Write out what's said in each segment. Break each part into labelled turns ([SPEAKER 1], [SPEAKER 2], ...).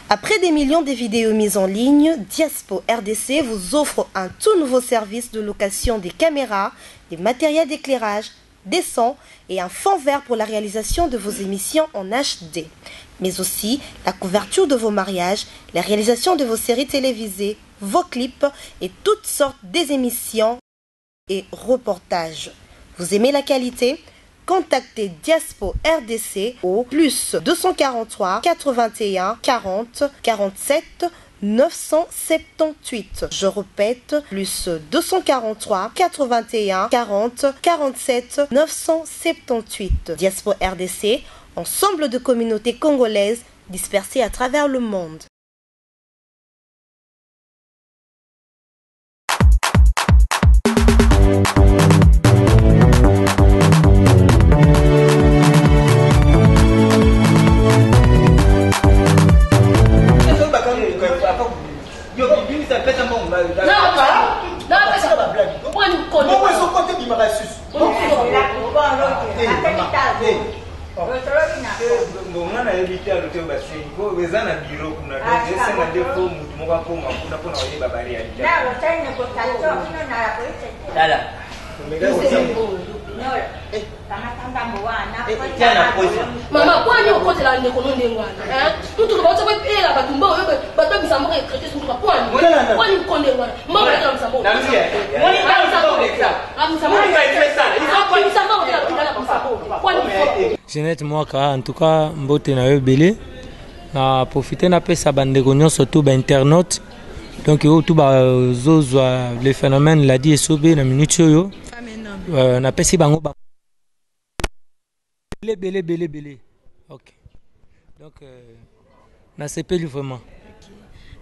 [SPEAKER 1] Après des millions de vidéos mises en ligne, Diaspo RDC vous offre un tout nouveau service de location des caméras, des matériels d'éclairage, des sons et un fond vert pour la réalisation de vos émissions en HD. Mais aussi la couverture de vos mariages, la réalisation de vos séries télévisées, vos clips et toutes sortes des émissions et reportages. Vous aimez la qualité? Contactez Diaspo RDC au plus 243 81 40 47 978. Je répète, plus 243 81 40 47 978. Diaspo RDC, ensemble de communautés congolaises dispersées à travers le monde.
[SPEAKER 2] Mama, kwani ukote la ndeko nonde ngwana? Mtu kwa sababu pela batumba wewe bato bisambo ke traiter sur toi kwani? Kwani ukonde ngwana? Mama ya msambo. Namzia. Kwani msambo eksa? Msambo eksa sana. Kwani msambo ya msambo. Kwani
[SPEAKER 3] Jeanette Mwaka en tout cas mbote na yo belé. Na profiter na pesa bandeko nyonso tout ba internaute. Donc yo tout ba zozwa le phénomène la dit esobe na minute yo. Na pesi bango ba belé. OK. Donc na sepeli vraiment.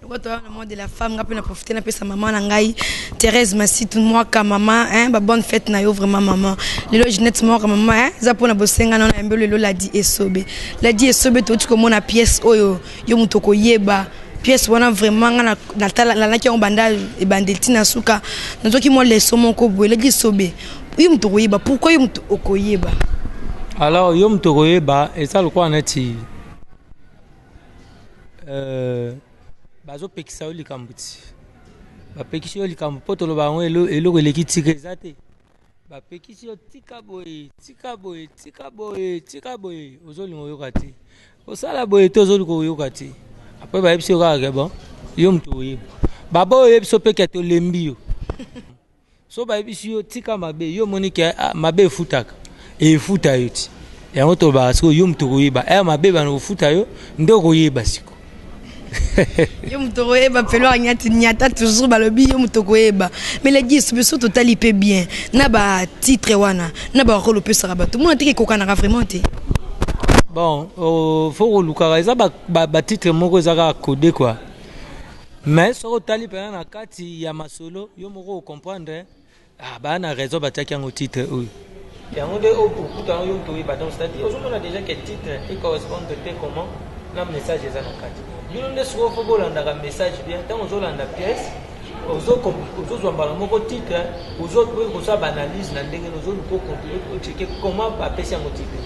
[SPEAKER 4] Le monde de la femme, on a profité de sa maman Nangai, Thérèse Massi, tout moi comme maman, hein, bonne fête na yo vraiment maman. Le Jeanette moi comme maman, hein, ça pour na bosenga na un peu le la dit esobe. La dit esobe tout comme na pièce oyo, yo mutoko yeba. Pièce wana vraiment na la ki on bandage et bandeti na suka. Nazoki moi les somo ko boye la dit esobe. Yo mutoko yeba, pourquoi yo mutoko yeba?
[SPEAKER 3] Alors yo mutoko yeba et ça le quoi neti bazo pekisa yo likambuti bapekisi yo likambu po toloba ngo eloko eleki tika eza te bapekisi yo tika boye ozolinga oyoka te osala boye te ozolinga oyoka te apres bayebisi yo kaka bon yo moto oyeba baba oyebisi yo mpe ke tolembi yo so bayebisi yo tika mabe yo moni ke mabe efutaka efuta yo ti yango tolobaka sikoyo yo moto koyeba mabe bana kofuta yo nde okoyeba siko
[SPEAKER 4] Yo mutoko eba pelo anyati nyata toujours balobi yo mutoko eba mais les gis beso total hyper bien na ba titre wana na ba rôle pe sara bato mon tiki kokana vraiment te
[SPEAKER 3] bon faut luka za ba titre moko za codé quoi mais so tali pe na kati ya masolo yo moko comprendre ba na raison bataki en titre oyo yango de okuta yo mutoko eba donc c'est-à-dire aujourd'hui on a déjà quel titre qui correspond te comment na message za na kati bino nde siko fo bolandaka message bien ntango ozolanda pièce ozozwa mbala moko titre ozosala baanalyse na ndenge ozoluka comment bapesi yango titre.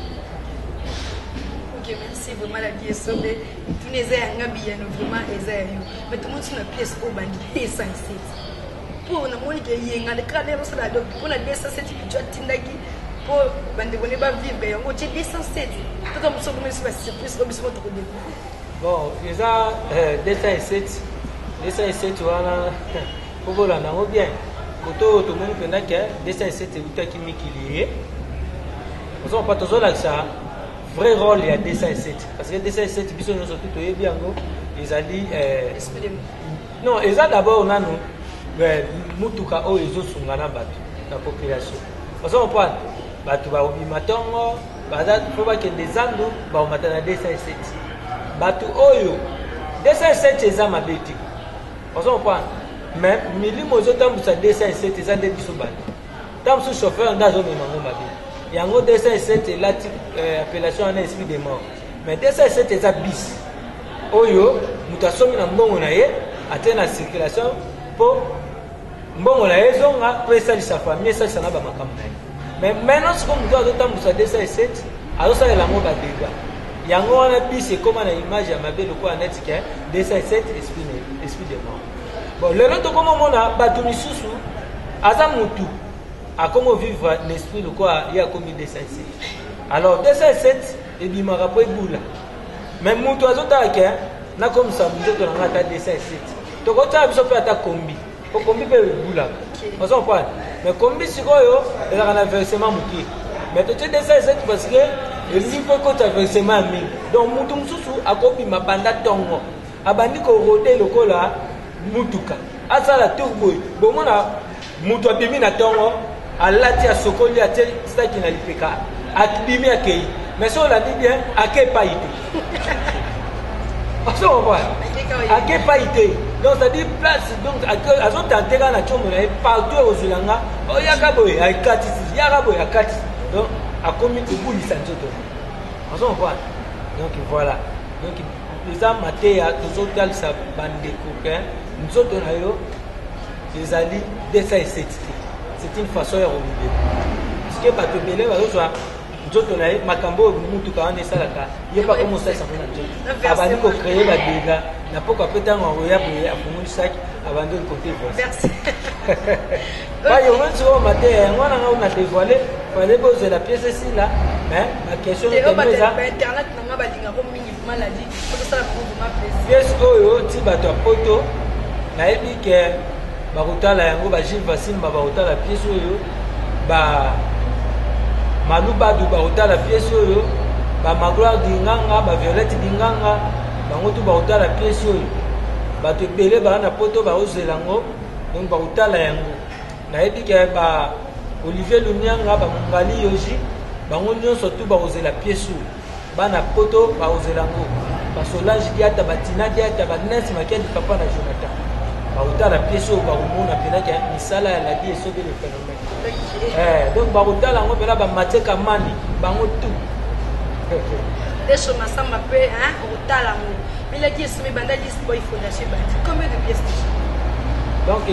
[SPEAKER 4] Ok, merci vraiment la pièce sobe tous les anga bien vraiment eza yo mais tout le monde sur la pièce au bandi essentiel pour na moni ke yenga le crâne osala donc pour la pièce c'est tu atindaki pour bandi bone ba vivre yango ti essentiel tout comme ça comme c'est surprise comme ça to découvrir.
[SPEAKER 3] Bon, ils ont 207 wana kobola nango bien koto to moni penda ke 207 utaki mikili ozo pas tozolakisa vrai rôle ya 207 parce que 207 biso nyonso tout toyebi yango ezali non eza d'abord nanu mutuka oyo ezosunga na bato na population ozo pas bato ba obima tongo baza fo bakende zandu ba omata na 207 bato oyo 207 eza mabeti ozo pas mais milimo ozotambusa 207 eza nde biso bato tambusu chauffeur nda azomema ngo mabe yango 207 elati appellation wana esprit de mort mais 207 eza bis oyo moto asomi na mbongo na ye ate na circulation mpo mbongo na ye ezonga mpo esalisa famille esalisa na bamakambo na ye mais maintenant siko moto azotambusa 207 azosalela yango badega yango wana bis ekoma na image ya mabe lokola neti ke dessin 7 esprit de mort. Bon lelo tokoma mona bato misusu aza mutu akoma vivre l'esprit lokola ye akomi dessin 7. Alors dessin 7 ebimaka po ebula mais mutu azotala ke nakomisa nzoto na nga ata dessin 7 tokotala biso mpe ata kombi po kombi mpe ebulaka ozo comprendre mais kombi sikoyo ezalaka na versement mokie mais totie dessin 7 parce que elingi mpo ekota versement ya mingi donc mutu mosusu akobima banda ntongo abandi korode lokola mutuka asala tour boye bomona mutu abimi na ntongo alati asokoli atie staki na lipeka akibimi akei mais so olandi bien ake epai te ozo comprendre ake epai te donc c'est-à-dire place donc azotante kaka na tiomo na ye partout ozwelanga oyaka boye akatisi yaka boye akatisi donc akomi kobulisa nzoto ozo comprendre donc voilà donc eza mateya tozotalisa bandeko ke nzoto na yo ezali dessin eseti te c'est une façon ya koluba parce que bato ebele bazozwa nzoto na ye makambo oyo mutuka wana esalaka ye mpa komosalisa ngo na nzoto abandi kocreye badega na poko ape ntango akoya boye afungolisaki abandi okote bayo ngoni sikoyo mateya yango wana nga na dévoile fale bozela pièce esila baquestion eza pièce oyo ti bato ya poto nayebi ke bakotala yango bagile vasimba bakotala pièce oyo malubadu bakotala pièce oyo bamagloire dinganga baviolette dinganga bango tu bakotala pièce oyo bato ebele baa na poto baozela yango donc bakotala yango nayebi ke Olivier Lunyanga bamongali yoji bango nyonso tu bakozela pièce oyo bana poto bakozela yango basolange diata batina diata banesi makendi papa na Jonathan bakotala pièce oyo bakomona mpenaki misala ya ladi esobe le phénomène donc bakotala yango mpena bamatieka mani bango tu
[SPEAKER 4] Deixa eu massar uma pé, o talamo. Ele disse me banda disse boy fondation bati. Combien de pièces?
[SPEAKER 3] Donc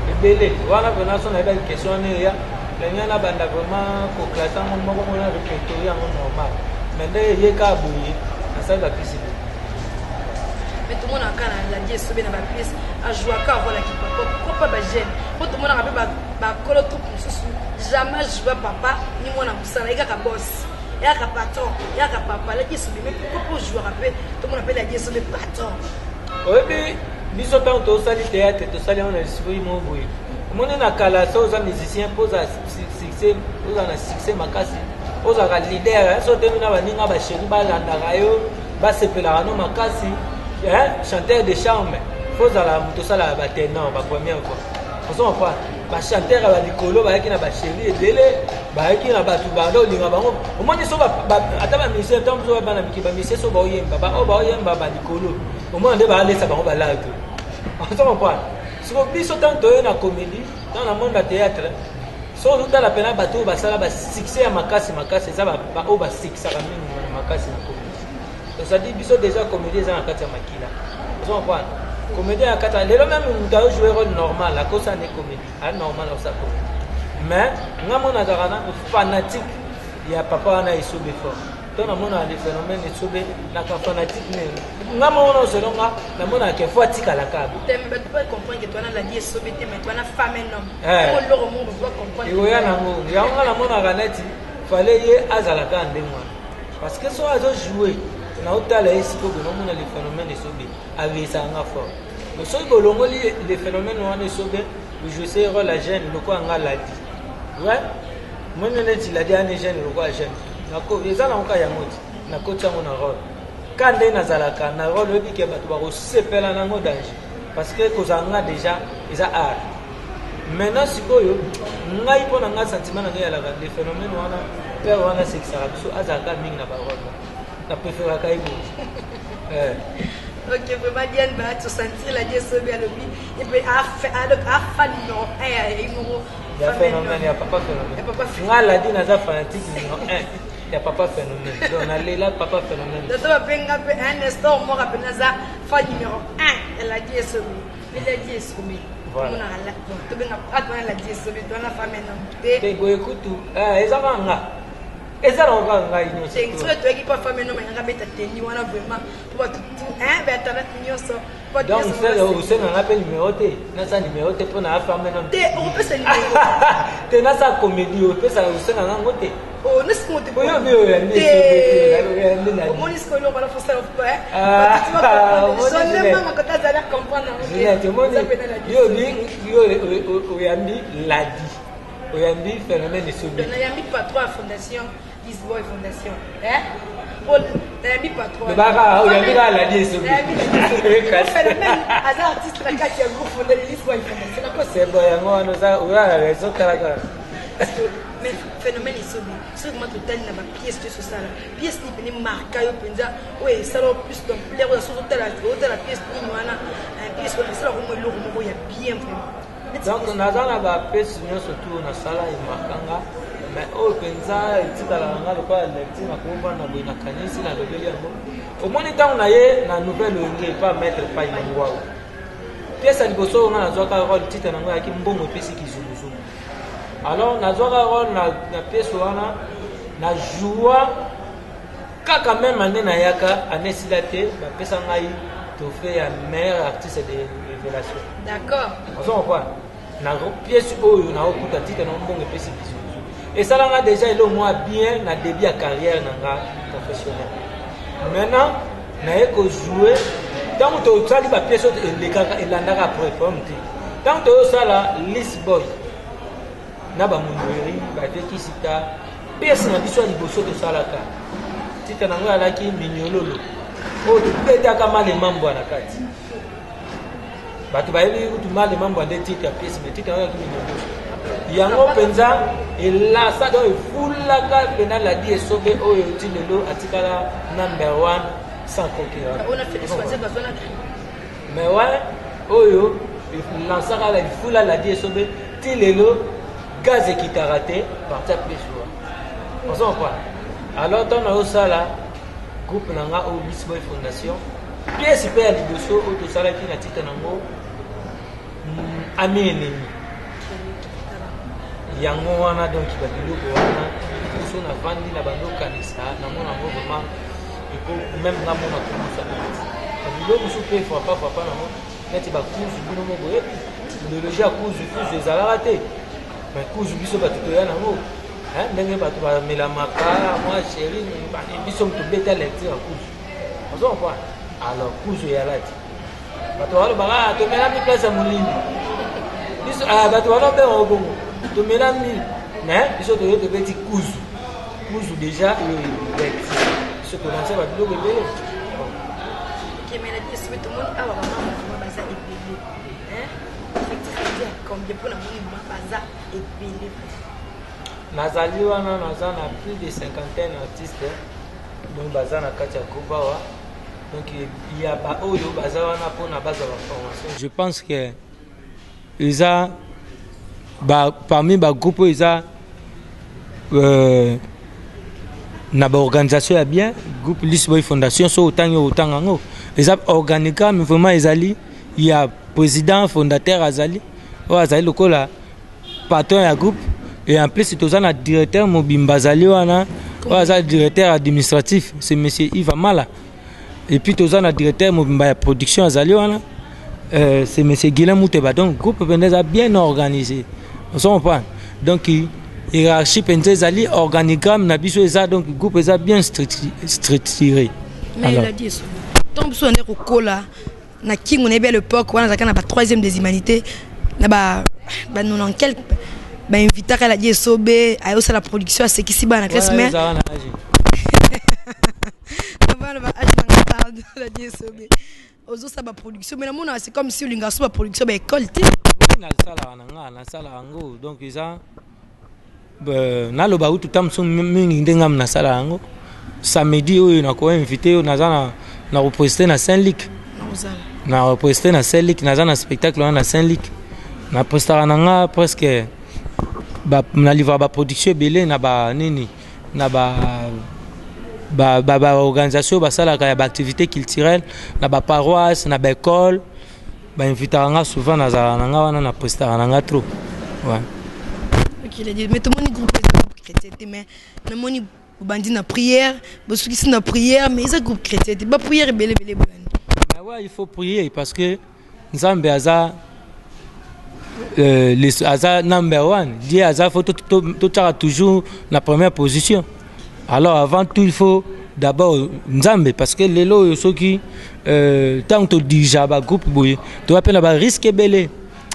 [SPEAKER 3] ebele wana mpena so na yeba question ne ya lenga na banda vraiment ko classant mo moko mona répertorié yango normal mais nde ye ka boye asali ba pièce
[SPEAKER 4] mais tout le monde a quand la die sobe na ba pièce a jouer ka voilà qui papa pourquoi pas jeune pour tout le monde a ba kolo tout mususu jamais jouer papa ni mona musala eka ka boss eka patron eka papa la die sobe mais pourquoi jouer rapper tout le monde appelle la die sobe patron
[SPEAKER 3] oyebi biso ntango tosali théâtre tosali yango na lisikoyi mo boye omoni na kala so oza musicien mpo oza na succès makasi ozalaka leader so temi na baninga basheri balandaka yo basepelaka no makasi chanteur de chambre fo ozala moto osalaka batenor bapremière fois ozo comprendre bachanteur ya balikolo bayaki na basheri ebele bayaki na bato banda olinga bango omoni so ata bamisien ntango so bana miki bamisien so baoyemba oyo baoyemba balikolo omona nde baalesa bango balake ozo comprendre siko biso ntango toye na comédie ntango na monde ya théâtre so ozotala mpena bato oyo basala basuccès ya makasi eza oyo basikisaka mingi na makasi na comédie c'est-à-dire biso déjà comédie eza na kati ya makila ozo comprendre comédie ya kati lelo même moto aojoue rôle normal akosa ne comédie anormal akosa comédie mais nga mona kaka na fanatique ya papa wana esobe fort to namona le phénomène esobe naka fanatique nene nga mona oselonga namona ke fo atikala kabe egoya nango yango nga namonaka neti fale ye azalaka ndenge wana parce que so azojoue naotala ye sikoyo nomona le phénomène esobe avesanga fort mais soki bolongoli le phénomène wana esobe ojouese rôle ya jeune lokola nga ladi ouais moni neti ladi ane jeune lokola jeune eza nango ka yango ti nakoti yango na rôle ka nde nazalaka na rôle oyebi ke bato bakosepela nango danger parce que kozala nga déjà eza art maintenant sikoyo ngai mpo na nga sentiment na ngai yalaka le phénomène wana pere wana asekisaka biso azalaka mingi na barôle na préféraka ye boye
[SPEAKER 4] ok vraiment Diane va te sentir la die sobe à l'obi et puis a fan numéro 1 et numéro
[SPEAKER 3] phénomène ya papa phénomène nga ladi naza fanatique numéro 1 ya papa phénomène donc nalela papa phénomène
[SPEAKER 4] donc bapenga pe un instant moko ape naza fan numéro 1 la die sobe mais la die sobe voilà tobenga atwana la die sobe twana femme non te
[SPEAKER 3] go écoute ezaka nga Et ça, on va en réunion.
[SPEAKER 4] C'est vrai, tu es pas famille, non, mais on va mettre tenue, on a vraiment. Pour tout, hein, ben, t'as la tenue, ça.
[SPEAKER 3] Donc, c'est on appelle numéroté. On a numéroté pour la femme.
[SPEAKER 4] On peut se numéroter.
[SPEAKER 3] Tu as sa comédie, on peut ça aussi dans un côté.
[SPEAKER 4] Oh, nous sommes des
[SPEAKER 3] bons.
[SPEAKER 4] On dit que l'on va faire ça. Ah, tu vas comprendre.
[SPEAKER 3] Oyambi phénomène de sobi.
[SPEAKER 4] Oyambi patron à fondation, Lisboa fondation. Hein? Oyambi patron.
[SPEAKER 3] Le baga oyambi la dit sobi.
[SPEAKER 4] Phénomène hasard artiste la qui a groupe fondé Lisboa fondation.
[SPEAKER 3] C'est bon yango no za oya raison kala.
[SPEAKER 4] Mais phénomène est sobi. C'est comment tu donnes la pièce de ça là. Pièce ni peni marque yo penza. Ouais, ça va plus d'ampleur sur la pièce ni wana. Pièce comme ça comme le romo ya bien vraiment.
[SPEAKER 3] Donc on a dans la pièce surtout na sala imakanga mais au penza etikala nga lokola lecture na komba na boina kanisi na lobeli yango au moins tant na ye na nouvelle ngé pas mettre pas imangwa pièce liboso nga na zoka rôle titre na nga ki mbongo pesi kizuluzu alors na zoka rôle na pièce wana na joua kaka même année na yaka anesilate ba pesa ngai trophée ya meilleur artiste de révélation.
[SPEAKER 4] D'accord.
[SPEAKER 3] On voit na pièce oyo na okuta titre na mbongo pesi biso. Et ça là déjà il au moins bien na début à carrière nanga professionnel. Maintenant na eko jouer tant que tu as ba pièce le kaka elandaka perform ti. Tant que ça là List Boy na ba munweri ba tekisita pièce na biso liboso de salaka. Titre na ngala ki minyololo. Oh, tu peux kama le mambo na kati. Batu baeli utuma le mambo de titre pièce mais titre na ki yango penza ela sa do fulla ka pena la die sobe oyo tilelo atikala number 1 sans concurrent.
[SPEAKER 4] On a fait des choisir dans zone
[SPEAKER 3] mais ouais oyo lança la fulla la die sobe tilelo gaz qui t'a raté par ta pièce. On s'en quoi. Alors ton au sala groupe nanga au Lisboa Fondation pièce pe ali dosso au to sala ki na titre nango amene yango wana donc babiloko wana biso na vandi na bando kanisa na mona ngo vraiment iko même na mona komusa biloko so pe faut pas na mo neti ba kuzu bino mo boye le loger kuzu ezalaka te mais kuzu biso batuto ya nango hein ndenge batu ba melamaka moi chérie biso mto beta lecture kuzu ozo quoi alors kuzu ya lati batu walo baka to mela mi place mulindi biso batu walo be obongo to mela mi mais biso to yote beti kuzu déjà le ce que l'on sait va biloko bele
[SPEAKER 4] qui mela dit ce tout le monde a maman baza epele hein effectivement combien pour la maman baza epele
[SPEAKER 3] nazali wana naza na plus de 50 artistes donc baza na kati ya Kobawa donc il y a ba oyo baza wana pour na base de formation. Je pense que ils parmi ba groupe ils na ba organisation ya bien groupe Lisboa Fondation so autant ngo ils organigramme vraiment ezali il y a président fondateur azali o azali lokola patron ya groupe. Et en plus, c'est un directeur Mobimba Zaliwana, un directeur administratif, c'est M. Yves Mala. Et puis, tu as un directeur Mobimba production Zaliwana, c'est M. Guillaume Mouteba. Donc, le groupe est bien organisé. On s'en prend. Donc, hiérarchie Penzali, organigramme, donc le groupe est bien structuré.
[SPEAKER 4] Mais il a dit ça. Tant que on est au cola, na qui on est bien l'époque, on a la troisième des humanités, nous en quelques. Bah inviter à la DSOB à aussi la production à ce qui s'y bat la classe mais la DSOB aux autres ça production mais la c'est comme si l'inga soit production bah école tu
[SPEAKER 3] na sala ngo donc ça na lo ba utu tamson mingi ndenga na sala ngo samedi oyo na ko inviter na na reposter na Saint-Luc na reposter na Saint-Luc na spectacle na Saint-Luc na postara nga presque na livre ba production belé na ba nini na ba organisation ba sala ka ba activité culturelle na ba paroisse na ba école ba invitanga souvent na nga wana na postara nga trop ouais
[SPEAKER 4] OK il a dit mais tout le monde groupe chrétien mais na moni bandi na prière bosukisi na prière mais ils groupe chrétien ba prière belé
[SPEAKER 3] mais ouais il faut prier parce que Nzambe aza aza number one Dieu aza faut toujours la première position. Alors avant tout il faut d'abord Nzambe parce que les lots ceux qui tant que déjà ba groupe boye tu appelles ba risque belé.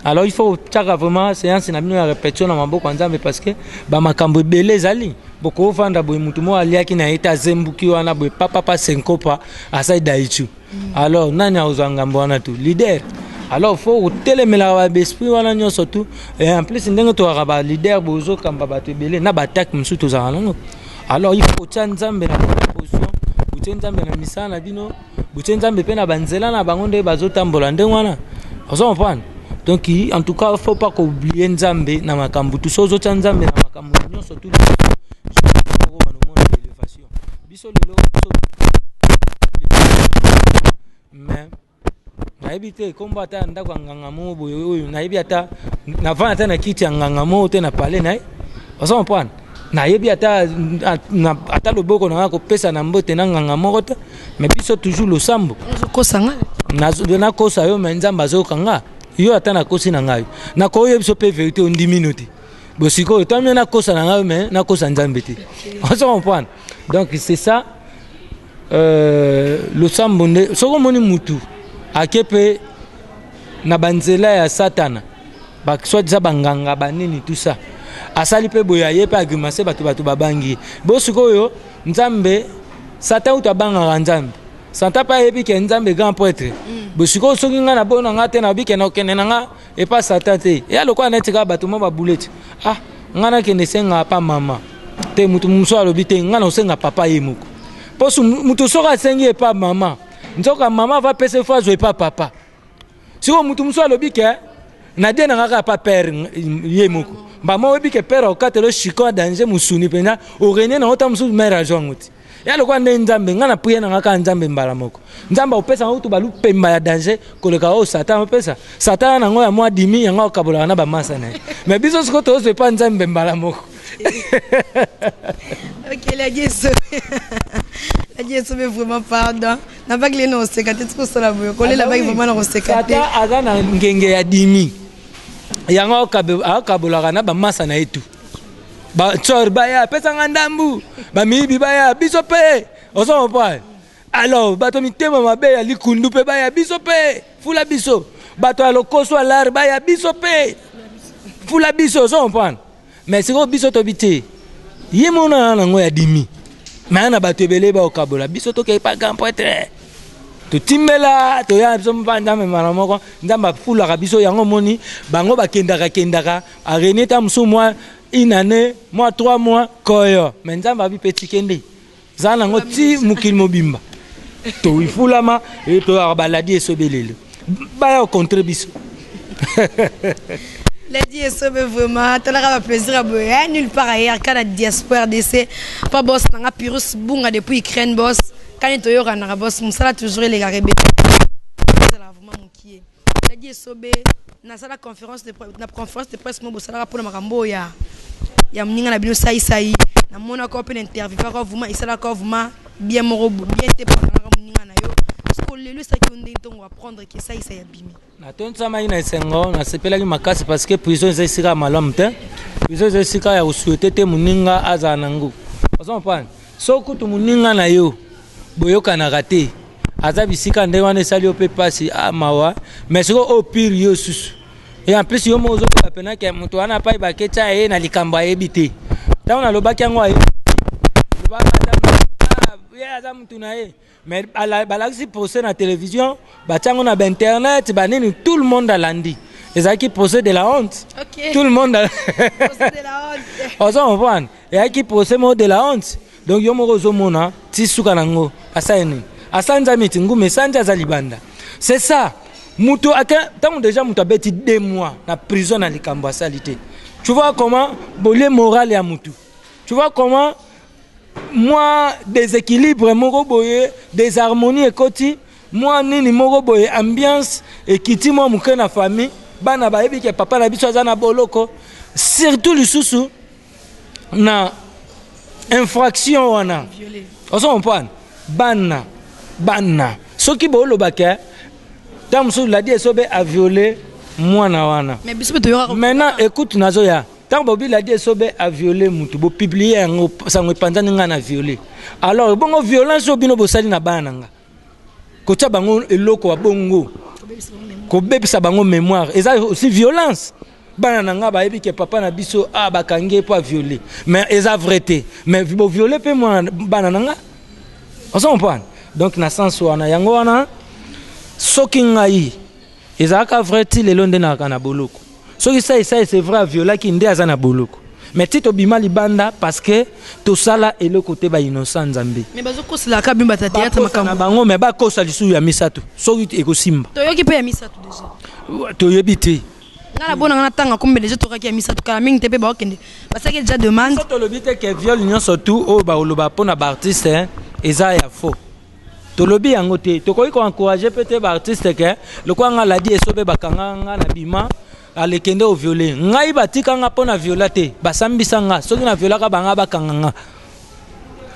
[SPEAKER 3] Alors il faut vraiment séance na bino répétition na maboko Nzambe parce que ba makambo belé zali boko vanda boye mutu mo aliaki na eta zembuki wana boye papa senkopa asai daichu. Alors nani azanga mbona tu leader. Alors faut télémela ba esprit wana nyo surtout et en plus ndenge to ba leader bozo kamba bato belé na batak msuto za nango. Alors il faut tia Nzambe na position butie Nzambe na misana bino butie Nzambe pe na banzela na bango nde bazotambola ndenge wana ozo comprendre. Donc en tout cas il faut pas oublier Nzambe na makambo tout sozo tia Nzambe na makambo nyo surtout l'élévation biso lelo mais naibi te komba ta ndako nganga mo boyo naibi ata na vana ta na kiti nganga mo te na parler nae ozo comprendre nayebi ata loboko na ko pesa na mbote na nganga moko te mais biso toujours le sambo
[SPEAKER 4] kosanga
[SPEAKER 3] na kosa yo mais Nzambe azokanga yo ata na kosi na ngai na ko yo biso pe vérité on 10 minutes bosiko to na kosa na ngai mais na kosa Nzambe te on se comprend. Donc c'est ça le sambo soko moni mutu akepe na banzela ya satana ba soit za banganga banini tout ça asali pe boya ye pa agrimase batu babangi bosiko yo Nzambe satan uta banga Nzambe santa pa yebi ke Nzambe grand prêtre bosiko soki nga na bona ngate na bike na okene nga e pa satan te ya lokwa netika batu mo ba buleti nga na kene senga pa mama te mutu muso alobi te nga na senga papa ye muko posu mutu soka sengi e pa mama nzoka mama va pese fois zo e pa papa siko mutu muso alobi ke na de na nga pa père ye muko ba mo yebi ke père o katelo shiko danger musuni pena o rene na ota musu mère jonguti ya lokwa nde Nzambe nga na prier na nga Nzambe mbala moko Nzambe opesa utu balu pemba ya danger koleka o satan opesa satan na ngo ya mwa dimi ya ngo kabola na ba masa na mais biso siko to se pa Nzambe mbala moko.
[SPEAKER 4] Ok la Yesu mais vraiment pardon na pas que les non c'est quand tu ça la boyo coller la bague vraiment na c'est quand
[SPEAKER 3] satan azana ngenge ya dimi ya ngo kabola na ba masa na etu ba tsor baya pesa ngandambu ba mibi baya biso pe oso pa alors bato mitema mabe ya likundu pe baya biso pe fula biso bato alokoso alar baya biso pe fula biso oso pa mais siko biso to bité yemona na ngo ya dimi maana bato ebele ba okabola biso to ke pa grand prêtre to timela to ya biso mbanda me maramoko Nzamba fula ka biso yango moni bango bakendaka a René ta musu moi une année, moi 3 mois, koyo. Mais Nzamba abi petit kende. Zana ngoti mukil mobimba. To ifulama et to baladi et sobelele. Ba au contribution.
[SPEAKER 4] La diaspora vraiment, tu as plaisir à boire nulle part ailleurs qu'à la diaspora RDC. Pas boss nanga Pyrrhus bunga depuis Ukraine boss. Quand tu yoka nanga boss, musala toujours les gars rebelles. Ça la vraiment mukié. La diaspora na sala conférence de presse mo bosala pour makambo ya mninga na bino sai na mona ko pe interview ka vraiment isala ko vraiment bien moro bien te pour mninga na yo parce que le ça qui on dit apprendre que ça ya bimi
[SPEAKER 3] na tonsa mai na sengo na sepela ki makasi parce que prison za sika malam te prison za sika ya usuete te mninga aza nangu ozo pan so kutu mninga na yo boyoka na raté aza bisika nde wana sali ope pasi mawa mais siko au pire yo susu et en plus yo mozo pa pena ke mutu wana pa ibaketa e na likamba ebite tawo na lobaki yango aye lobaka ya aza mutu na e mais balaxi procès na télévision batango na internet banini tout le monde alandi ezaki procès de la honte.
[SPEAKER 4] Okay.
[SPEAKER 3] Tout le monde
[SPEAKER 4] procès de la honte
[SPEAKER 3] ozo comprendre ezaki procès mo de la honte donc yo moko zo mona tisuka nango asaini asanza miti ngume sanja za libanda. C'est ça. Muto aka tant déjà muto beti 2 mois na prison na likambo salité. Tu vois comment bolé moral ya mutu. Tu vois comment moi déséquilibre moko boye, désharmonie ekoti, moi nini moko boye ambiance ekiti moi muke na famille, bana ba yebi ke papa na biso za na boloko, surtout lisusu na infraction wana ozo comprendre bana soki bo lobaka tamso la dit sobe a violé mwana wana maintenant écoute nazoya tant bobi la dit sobe a violé mutu bo publier ngo sango panzani nga na violé alors bongo violence obino bosali na bana nga ko tia bango eloko wa bongo ko bebisa bango mémoire et ça aussi violence bana nanga ba yebi ke papa na biso bakange po violer mais eza vérité mais bo violer pe moi bana nanga on comprend donc na sens wana yango wana soki ngai eza ka vérité le londe na kana boloko soki ça c'est vrai violer ki nde azana boloko mais tito bima libanda parce que tout ça là et le côté ba innocent nzambe
[SPEAKER 4] mais bazo kosala ka bimba ta théâtre makambo
[SPEAKER 3] bango mais ba kosa lisu ya misato soki ekosimba
[SPEAKER 4] to yoki pe ya misato déjà
[SPEAKER 3] to yebite
[SPEAKER 4] ngala bona ngana tanga kombe déjà to ka misato kala mingi te pe ba okende parce que déjà demande
[SPEAKER 3] to le bite que viol union surtout o ba oloba pona ba artiste eza ya faux to lobi yango te to ko encourager peut-être ba artiste que le kwa ngala di esobe bakanga na bima alekende o violer ngai batika nga pona violate basambisa nga soki na violaka banga bakanga nga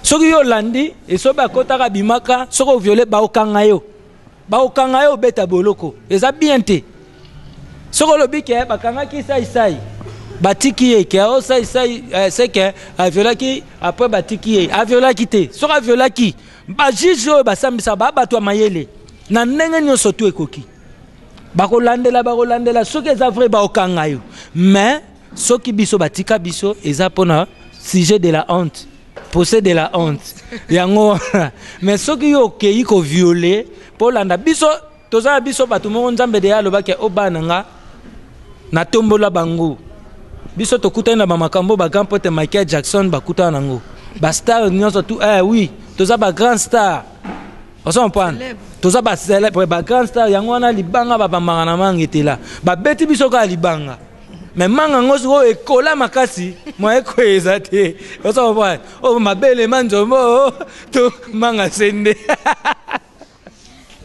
[SPEAKER 3] soki yo landi esobe akotaka bimaka soki o violer ba okanga yo beta boloko eza bien te soko lobi ke bakanga ki sai batiki e ke o sai c'est que a violaki après batiki e a violaki te soko a violaki ba juge o basambisa ba bato mayele na ndenge nyonso tu ekoki bakolandela soki eza vrai baokanga yo mais soki biso batika biso eza pona sujet de la honte procès de la honte yango mais soki yo okei ko violer polanda biso tozala biso bato moko nzambe de alobaki obana nga na tombola bango biso tokutani na bamakambo grand pote Michael Jackson bakutana nango ba star nyonso tu oui toza ba grand star on s'en prend toza ba célèbre ba grand star yango wana libanga ba bambanga na mangetela ba beti biso ka libanga mais manga ngoso ekola makasi moi ekoeza te on s'en prend oh mabele manzombo to manga sende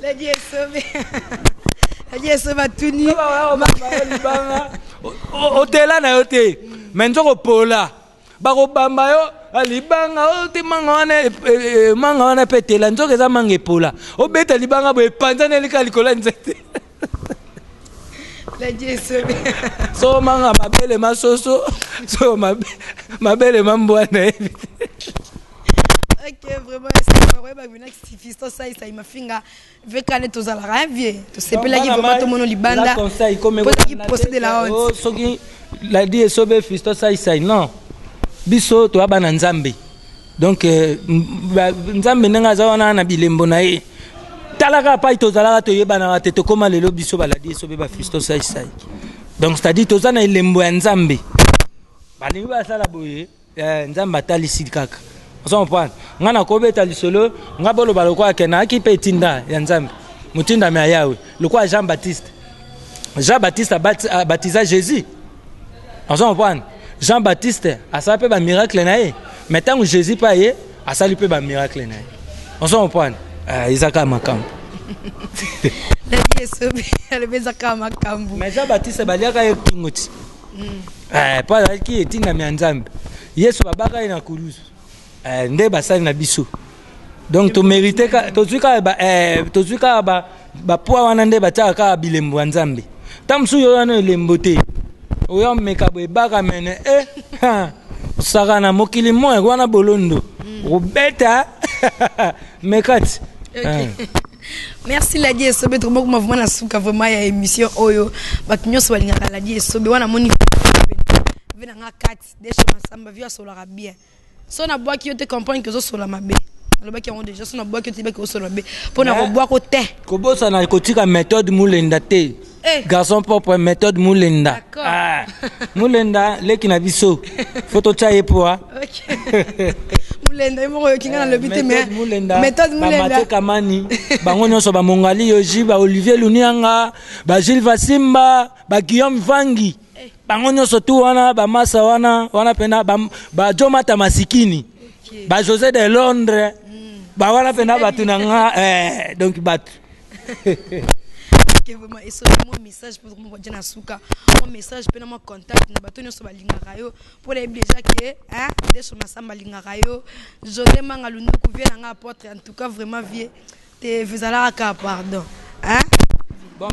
[SPEAKER 4] la die sauvé la sauvé tuni
[SPEAKER 3] libanga otela na yote menzo pola bako bamba yo libanga o te manga wana petela nzoka eza manga epola obeta libanga bo epanzana elika likola nzete
[SPEAKER 4] la jesobe
[SPEAKER 3] so manga mabele masoso so mabele mambwana
[SPEAKER 4] ok vraiment c'est vrai ba vina fisto ça il m'a finga vekane tozala ravie to sepela ki vraiment to mono libanda
[SPEAKER 3] conseil comme
[SPEAKER 4] qui procède la honte
[SPEAKER 3] soki la die sobe fisto ça non biso to abana nzambe donc nzambe nenga zawana na bilembo na ye talaka pa tozalaka to yebana te to koma lelo biso baladi sobe ba fisto sai donc c'est-à-dire tozana ilembo ya nzambe bali ba sala boye nzamba talisi kaka on comprend ngana ko beta lisolo ngabolo baloko akena akipe tinda ya nzambe mutinda me yawe lokwa Jean Baptiste a baptisé Jésus on comprend Jean Baptiste a sapé ba miracle nae mais tant Jésus pa ye a sali pe ba miracle nae on comprend Isaka makambo
[SPEAKER 4] la Yesu le bezaka makambo
[SPEAKER 3] mais Jean Baptiste baliaka ye kingoti pas ki etinda me nzambe Yesu babaka ina kulusu nde basali na biso donc to mériter ka tozuka ba poa wana nde bataka ka bilembo nzambe tamsu yo wana lembo te oyo meka bo baka mene saka na mokili moya wana bolondo robeta mekati
[SPEAKER 4] merci la die sobe trop beaucoup vraiment na suka vraiment ya émission oyo batunyo so balinga la die sobe wana moni vena nga kati deshe masamba via sola bien so na bois qui te comprendre que zo sola mabe le ba qui ont déjà so na bois qui te ba que sola mabe pour na bois ko te
[SPEAKER 3] ko bosa na kotika méthode mulenda te garçon propre méthode mulenda mulenda leki na biso photo chaye poa
[SPEAKER 4] mulenda imo kinga na le bité mais méthode mulenda
[SPEAKER 3] Mathieu Kamani bango nyonso ba mongali yoji ba Olivier Lunianga ba Gilles Vasimba ba Guillaume Vangi bango nyonso tu wana ba masa wana pena ba Jomata Masikini ba José de Londres ba wana pena batunanga donc bat
[SPEAKER 4] que vraiment et mon message pour moi dire na suka mon message pe na mon contact na bato nyonso balingaka yo pour les déjà que hein des sur masamba lingaka yo José Mangalundu ku vient nga apôtre en tout cas vraiment vie te faisala ka pardon hein.
[SPEAKER 3] Bon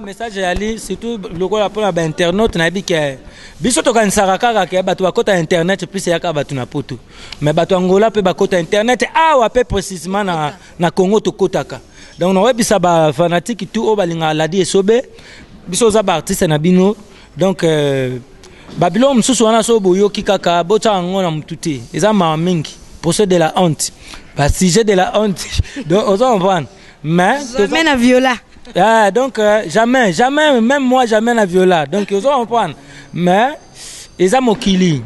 [SPEAKER 3] message ali surtout lokola pour ba internet na bike biso to kanisaka kaka ke bato bakota internet plus ya ka bato na poto mais bato angola pe bakota internet awa pe précisément na Congo to kotaka donc na webisa ba fanatique tout o balinga ladi esobe biso za ba artiste na bino donc Babylon msusu wana so boyo kikaka bota ngona mtuti eza ma mingi procès de la honte ba sujet de la honte donc on comprend mais
[SPEAKER 4] jamais na viola.
[SPEAKER 3] Ah, donc jamais, même moi jamais na viola. Donc ils ont comprendre. Mais ils ont mokili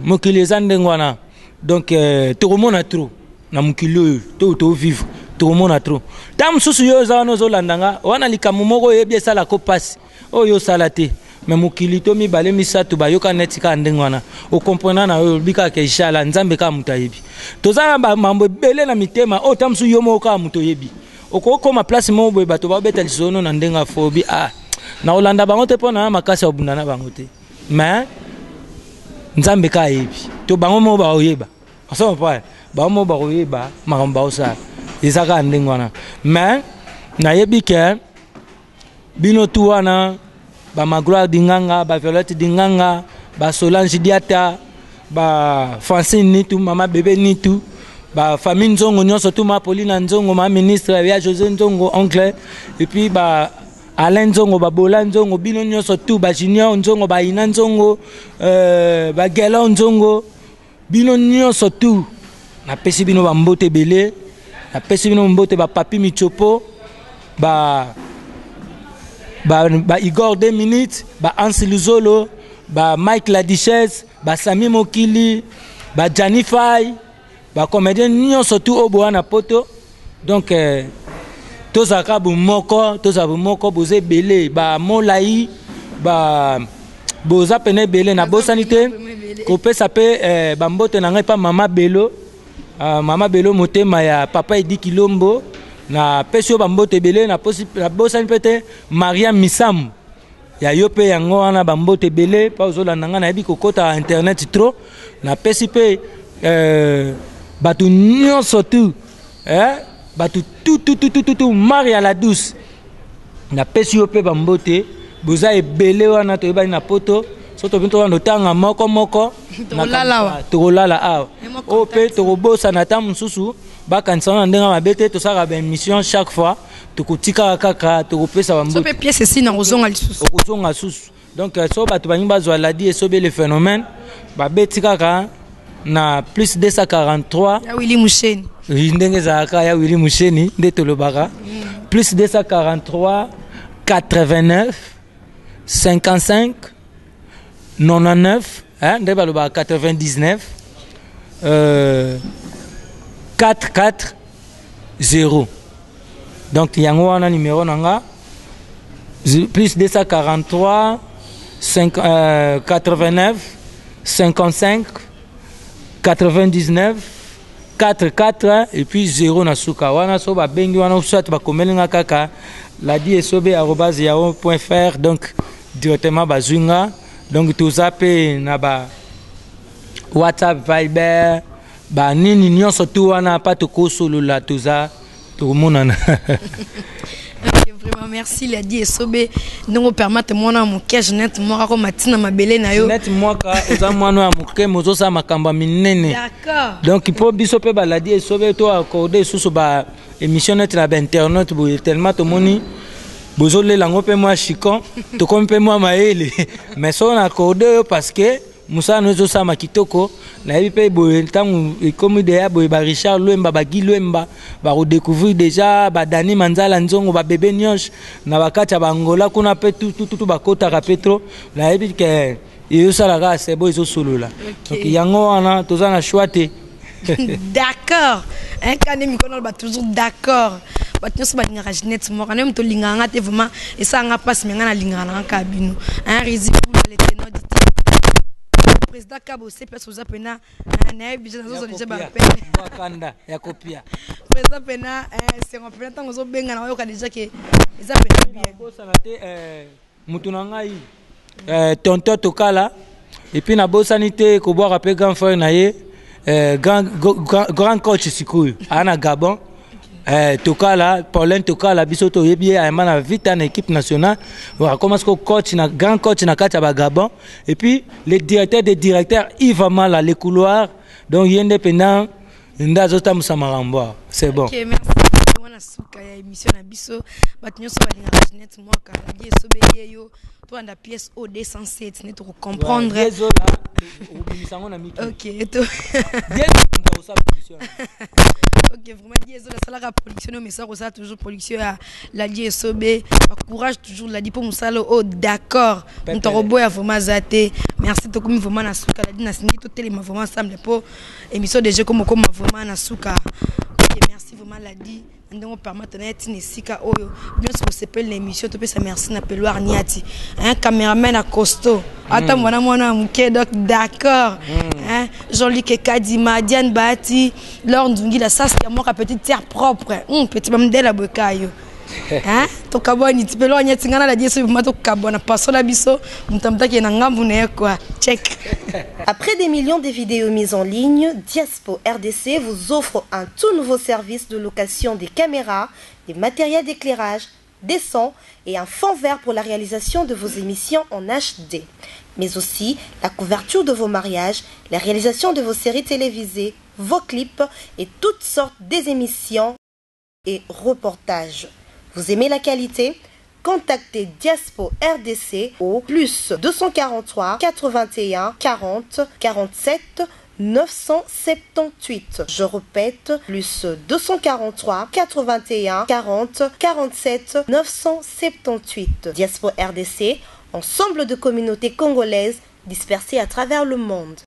[SPEAKER 3] zandengwana. Donc tout le monde a trop. Na mokili tout vivre. Tout le monde a trop. Tam susu yo za no zo landanga, wana likamumoko yebie sala ko passe. Oh yo salate. Mais mokili to mi bale misatu ba yo ka netika ndengwana. O comprendre na yo bika ke inshallah nzambe ka mutayebi. Toza ba mambo bele na mitema, o tam su yo mo ka mutoyebi. Oko ma place mo boy bato ba beta lisono na ndenga fobi na Olanda bango te pona makasi obunda na bango te mais nzambe ka yebi to bango mo ba oyeba aso pa ba mo ba oyeba makamba osa izaka ndengwana mais na yebi ke bino tu wana ba Magloire Dinganga ba Violette Dinganga ba Solange Diata ba Francine Nitu mama bébé Nitu ba famille Nzongo nyonso tout ma Pauline Nzongo ma ministre ya José Nzongo oncle et puis ba Alain Nzongo ba Bola Nzongo bino nyonso tout ba Junior Nzongo ba Ina Nzongo ba Gela Nzongo bino nyonso tout na pesi bino ba mbote belé na pesi bino mbote ba Papi Michopo ba Igor 2 minutes ba Ansi Luzolo ba Mike Ladichesse ba Sami Mokili ba Janify ba comédien nyo surtout obo na poto donc tozaka bu moko boze belé ba molai ba boza pene belé na bosanité ko pesa pe ba mbote na ngai pa mama belo motema ya papa Edi Kilombo na pesio ba mbote belé na bosanité Maria Misam ya yo pe yango wana ba mbote belé pa ozolanda nga na yebi kokota internet trop na pesi pe batu nyonso tu batu tout Maria la douce na pesi yo pe ba mbote boza ebele wana to yebani na poto soto binto wana tanga moko na tolala awa o pe to bosa na tamu susu bakanisa na ndenga mabete to saka ba émission chaque fois to kotika kaka to kopesa ba mbote
[SPEAKER 4] so pe pièce si na ozonga lisusu
[SPEAKER 3] okozonga susu donc so batu banyi bazwa la di esobe le phénomène ba betika kaka na plus 243
[SPEAKER 4] ya Willy Musheni
[SPEAKER 3] ndenge zaka ya Willy Musheni nde tolobaka plus 243 89 55 99 nde balobaka 99 440 donc yango wana numéro nanga plus 243 89 55 99 44 et puis 0 na suka wana so ba bengi wana soit ba komelinga kaka la di esobe@yahoo.fr donc directement bazunga donc tout ça pe na ba WhatsApp Viber ba nini nyonso tu wana pa to ko solo la tout ça tout monana.
[SPEAKER 4] Vraiment merci la di esobe ndongo permettre mwana moke Jeanette moi ko matina mabele na yo
[SPEAKER 3] Jeanette moi ka oza mwana ya moke mozo sa makamba minene
[SPEAKER 4] d'accord
[SPEAKER 3] donc pour biso pe ba la di esobe to accorder susu ba émission net na internet bo tellement to moni bozo le lango pe moi chicon to comme pe moi maele mais so na accorder parce que Musa nozo sa makitoko na yebi bo tangu comme de ya bo ba Richard Lwemba ba Guy Lwemba ba redécouvrir déjà ba Dani Manzala Nzongo ba bébé Nyonche na bakata ba Angola kuna pe tout ba kota ka petro na yebi ke yo sala ga c'est bo zo solo la donc yango wana toza na choite
[SPEAKER 4] d'accord un kané mi kono ba toujours d'accord ba tnyo ba linga Jeanette mo kana mto linga nga te vraiment et ça nga passe mais nga na linga na kabino un rési pour les ténors président Kabo c'est place aux apena na budget na zo déjà ba
[SPEAKER 3] Wakanda ya copia
[SPEAKER 4] président pena c'est on peut tant zo benga na yoka déjà que les apena bien
[SPEAKER 3] bosa na te mutu na ngai tonton Tokala et puis na bosani te ko boire pe grand frère na ye grand coach sikoyo ana Gabon Tokala Paulin Tokala biso to yebi ayama vite en équipe nationale on commence ko coach na grand coach na kati ba Gabon et puis le directeur des directeurs Yves Mala les couloirs donc yende pendant ndazo tamusamaramba c'est bon.
[SPEAKER 4] OK, merci. On suka ya émission na biso batunyo so balinga Jeanette mwaka la yesobe yeyo to anda pièce au 207 ne to comprendre OK to OK, vraiment Dieso la salle production mais ça ça toujours production à la yesobe courage toujours la dit pour musalo oh d'accord ntorobo ya vraiment zaté merci to comme vraiment na suka la dit na singi to télé vraiment ensemble pour émission de jeu comme vraiment na suka. OK, merci vraiment la dit ndongo permettre na tini sika oyo bien sûr c'est pas l'émission to pesa merci na pelo arniati un caméraman à costaud ata mwana muke donc d'accord hein Jean-Luc Kadima Diane Bati Laure Ndungi la sas ya moi petite terre propre petit bamdela bokayo hein to kaboni tipelo anyati ngana la dieso mato kabona passo la biso mutamta ke na ngambu ne quoi check.
[SPEAKER 1] Après des millions de vidéos mises en ligne, Diaspo RDC vous offre un tout nouveau service de location des caméras, des matériels d'éclairage, des sons et un fond vert pour la réalisation de vos émissions en HD. Mais aussi la couverture de vos mariages, la réalisation de vos séries télévisées, vos clips et toutes sortes des émissions et reportages. Vous aimez la qualité? Contactez Diaspo RDC au plus 243 81 40 47 978. Je répète, plus 243 81 40 47 978. Diaspo RDC, ensemble de communautés congolaises dispersées à travers le monde.